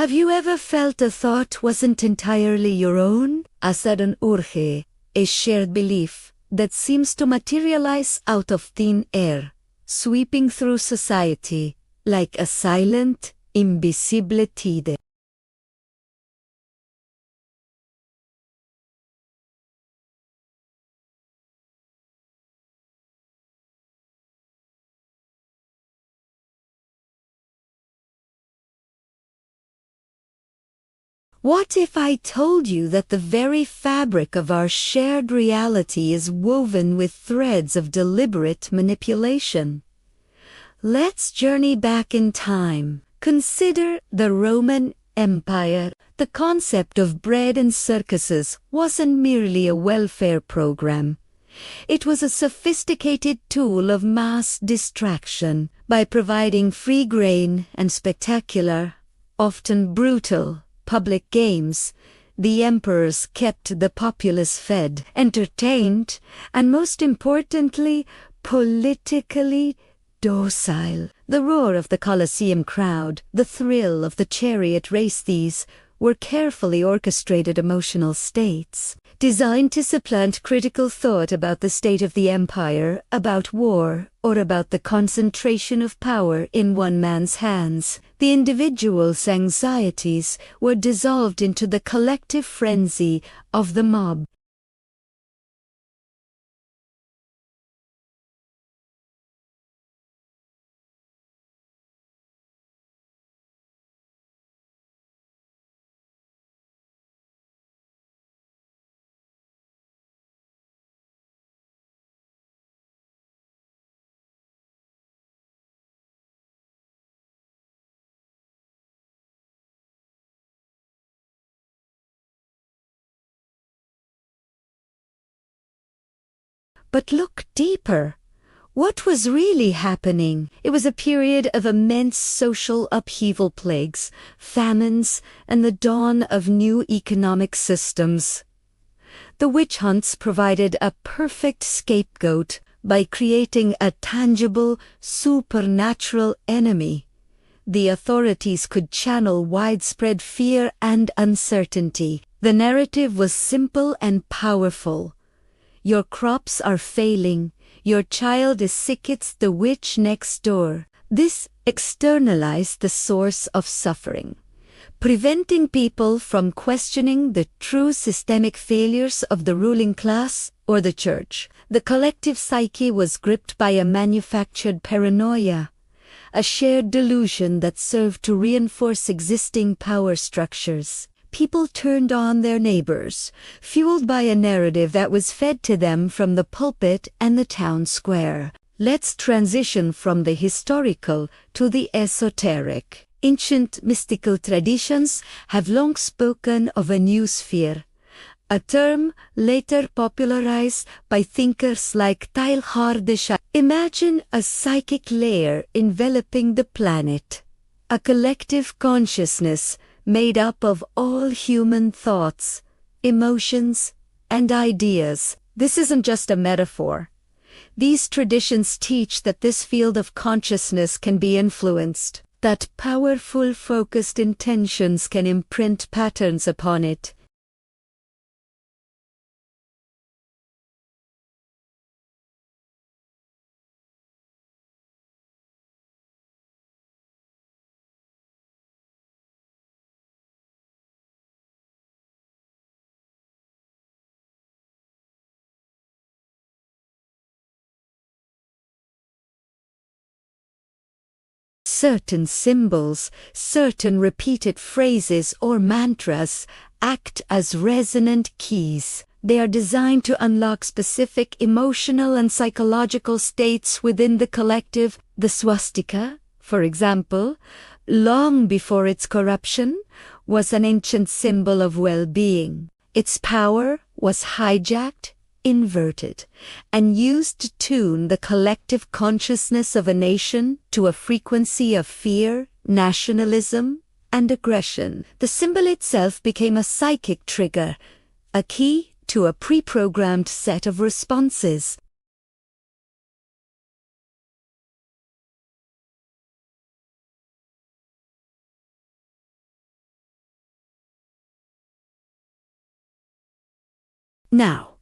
Have you ever felt a thought wasn't entirely your own? A sudden urge, a shared belief that seems to materialize out of thin air, sweeping through society like a silent, invisible tide. What if I told you that the very fabric of our shared reality is woven with threads of deliberate manipulation? Let's journey back in time. Consider the Roman Empire. The concept of bread and circuses wasn't merely a welfare program. It was a sophisticated tool of mass distraction. By providing free grain and spectacular, often brutal, public games, the emperors kept the populace fed, entertained, and most importantly, politically docile. The roar of the Colosseum crowd, the thrill of the chariot race, these were carefully orchestrated emotional states, designed to supplant critical thought about the state of the empire, about war, or about the concentration of power in one man's hands. The individual's anxieties were dissolved into the collective frenzy of the mob. But look deeper. What was really happening? It was a period of immense social upheaval, plagues, famines, and the dawn of new economic systems. The witch hunts provided a perfect scapegoat by creating a tangible, supernatural enemy. The authorities could channel widespread fear and uncertainty. The narrative was simple and powerful. Your crops are failing. Your child is sick. It's the witch next door. This externalized the source of suffering, preventing people from questioning the true systemic failures of the ruling class or the church. The collective psyche was gripped by a manufactured paranoia, a shared delusion that served to reinforce existing power structures. People turned on their neighbors, fueled by a narrative that was fed to them from the pulpit and the town square. Let's transition from the historical to the esoteric. Ancient mystical traditions have long spoken of a new sphere, a term later popularized by thinkers like Teilhard de Chardin. Imagine a psychic layer enveloping the planet, a collective consciousness made up of all human thoughts, emotions, and ideas. This isn't just a metaphor. These traditions teach that this field of consciousness can be influenced, that powerful focused intentions can imprint patterns upon it. Certain symbols, certain repeated phrases or mantras act as resonant keys. They are designed to unlock specific emotional and psychological states within the collective. The swastika, for example, long before its corruption, was an ancient symbol of well-being. Its power was hijacked, inverted, and used to tune the collective consciousness of a nation to a frequency of fear, nationalism, and aggression. The symbol itself became a psychic trigger, a key to a pre-programmed set of responses. Now,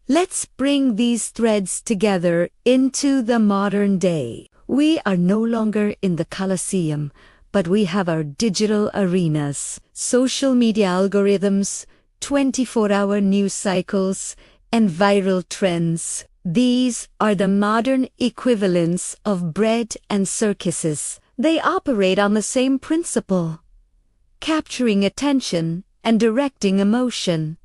let's bring these threads together into the modern day. We are no longer in the Colosseum, but we have our digital arenas, social media algorithms, 24-hour news cycles, and viral trends. These are the modern equivalents of bread and circuses. They operate on the same principle, capturing attention and directing emotion.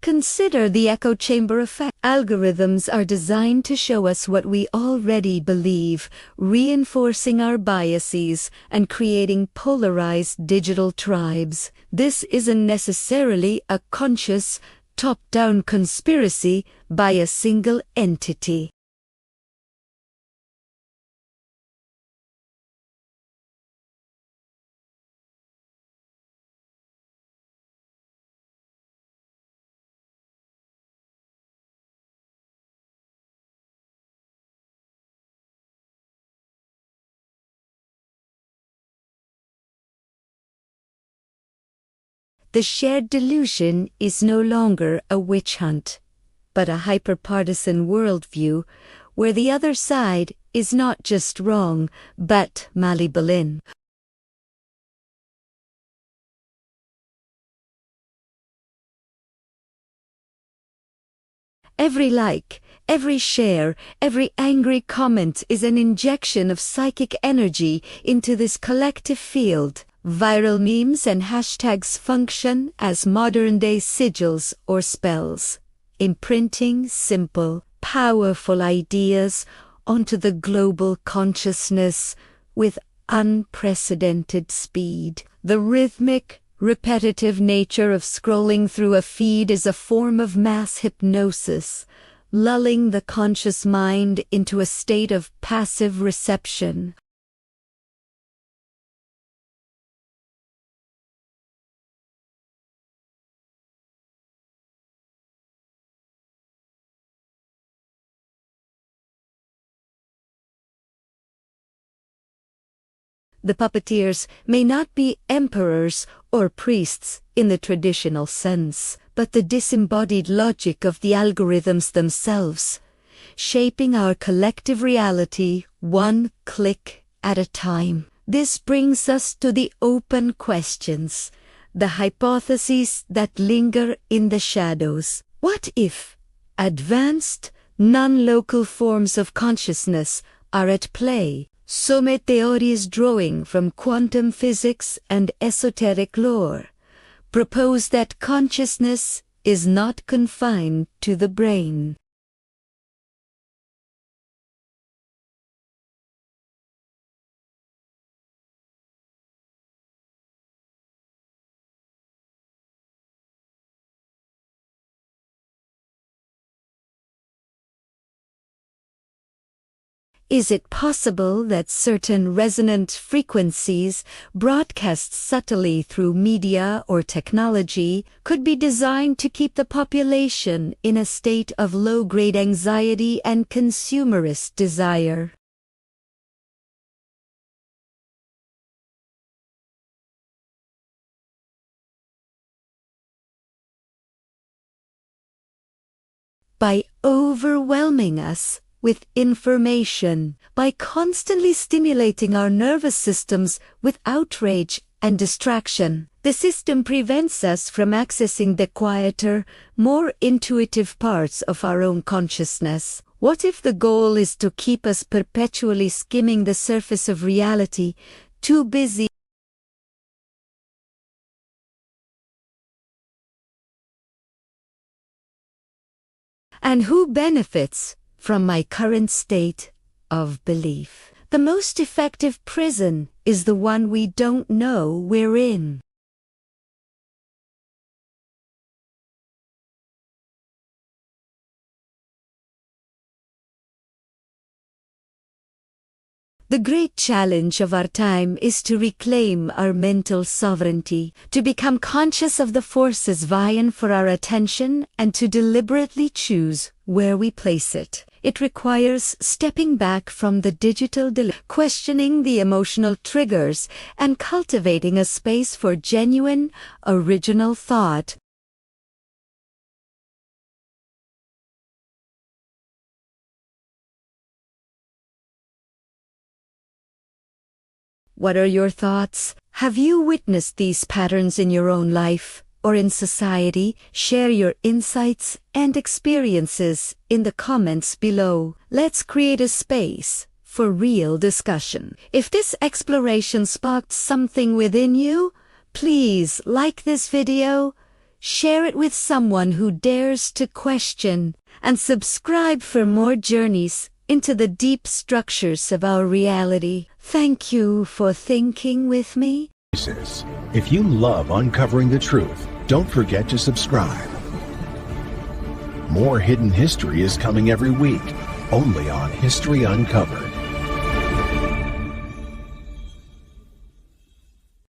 Consider the echo chamber effect. Algorithms are designed to show us what we already believe, reinforcing our biases and creating polarized digital tribes. This isn't necessarily a conscious, top-down conspiracy by a single entity. The shared delusion is no longer a witch hunt, but a hyper-partisan worldview where the other side is not just wrong, but malevolent. Every like, every share, every angry comment is an injection of psychic energy into this collective field. Viral memes and hashtags function as modern-day sigils or spells, imprinting simple, powerful ideas onto the global consciousness with unprecedented speed. The rhythmic, repetitive nature of scrolling through a feed is a form of mass hypnosis, lulling the conscious mind into a state of passive reception. The puppeteers may not be emperors or priests in the traditional sense, but the disembodied logic of the algorithms themselves, shaping our collective reality one click at a time. This brings us to the open questions, the hypotheses that linger in the shadows. What if advanced, non-local forms of consciousness are at play? Some theories drawing from quantum physics and esoteric lore propose that consciousness is not confined to the brain. Is it possible that certain resonant frequencies, broadcast subtly through media or technology, could be designed to keep the population in a state of low-grade anxiety and consumerist desire? By overwhelming us with information, by constantly stimulating our nervous systems with outrage and distraction, the system prevents us from accessing the quieter, more intuitive parts of our own consciousness. What if the goal is to keep us perpetually skimming the surface of reality, too busy? And who benefits from my current state of belief? The most effective prison is the one we don't know we're in. The great challenge of our time is to reclaim our mental sovereignty, to become conscious of the forces vying for our attention and to deliberately choose where we place it. It requires stepping back from the digital questioning the emotional triggers, and cultivating a space for genuine, original thought. What are your thoughts? Have you witnessed these patterns in your own life or in society? Share your insights and experiences in the comments below. Let's create a space for real discussion. If this exploration sparked something within you, please like this video, share it with someone who dares to question, and subscribe for more journeys into the deep structures of our reality. Thank you for thinking with me. If you love uncovering the truth, don't forget to subscribe. More hidden history is coming every week, only on History Uncovered.